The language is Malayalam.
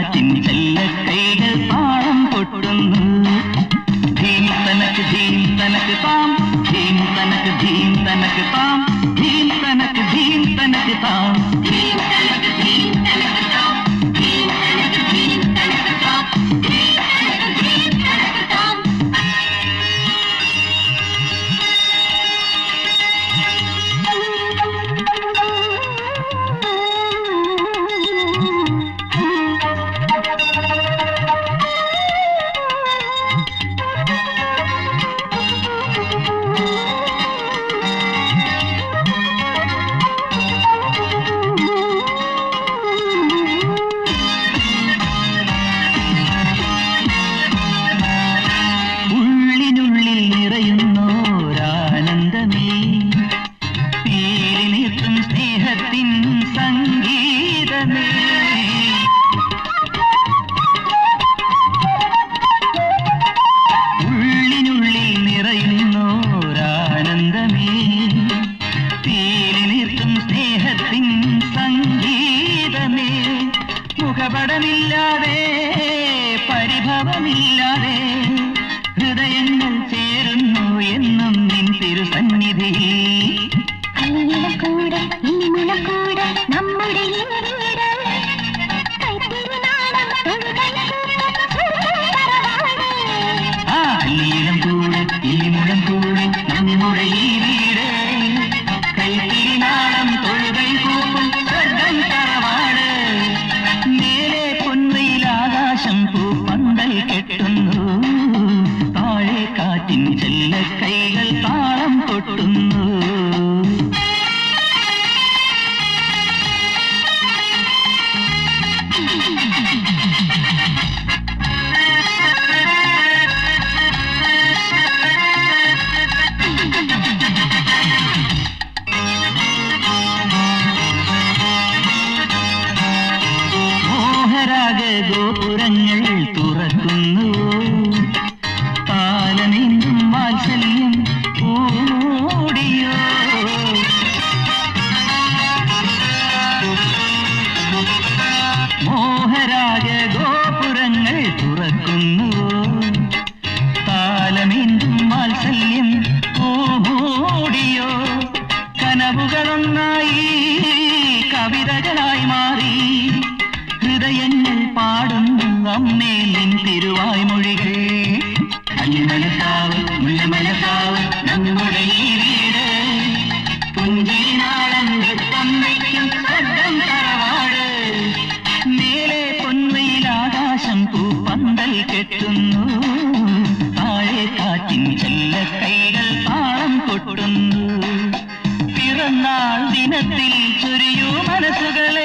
കാറ്റിൻ ചെല്ലക്കൈകൾ താളം കൊട്ടുന്നു. ധീം തനക്ക് ധീം തനക്ക് താം, ധീം തനക്ക് ധീം തനക്ക് താം, ധീം തനക്ക് ധീം തനക്ക് താം, ധീം തനക്ക് ധീം തനക്ക് താം, ധീം തനക്ക് ധീം തനക്ക് താം, ധീം തനക്ക് ധീം തനക്ക് താം. മുഖപടമില്ലാതെ പരിഭവമില്ലാതെ ഹൃദയങ്ങൾ ചേരുന്നു എന്നും നിൻ തിരുസന്നിധിയിൽ. അല്ലിലക്കൂടെ ഇനിമുലക്കൂടെ നമ്മുടെ അല്ലിയിലും കൂടെ ഇല്ലിമുളം കൂടെ നമ്മുടെ ഈ വീട്, കൈത്തിരിനാളം തൊഴുകൈ കൂപ്പും സ്വർഗം തറവാട്. മേലെ പൊൻവയിൽ ആകാശം പൂപ്പന്തൽ കെട്ടുന്നു, താഴെ കാറ്റിൻ ചെല്ലക്കൈകൾ താളം കൊട്ടുന്നു. ഗോപുരങ്ങൾ തുറക്കുന്നു, പാലനീന്തും വാത്സല്യം പൂമൂടിയോ. മോഹരാഗ ഗോപുരങ്ങൾ തുറക്കുന്നു, പാലനീന്തും വാത്സല്യം പൂമൂടിയോ. കനവുകളൊന്നായി കവിതകളായി മാറി ഹൃദയങ്ങൾ പാടുന്നു അമ്മേ നിൻ തിരുവായ്മൊഴികൾ. അല്ലിമലക്കാവ് മുല്ലമലക്കാവ് നമ്മുടെ ഈ വീട്, പുഞ്ചിരിനാളം നൃത്തം വയ്ക്കും സ്വർഗം തറവാട്. മേലെ പൊൻവയിൽ ആകാശം പൂപ്പന്തൽ കെട്ടുന്നു, താഴെ കാറ്റിൻ ചെല്ലക്കൈകൾ താളം കൊട്ടുന്നു. പിറന്നാൾ ദിനത്തിൽ ചൊരിയൂ മനസ്സുകൾ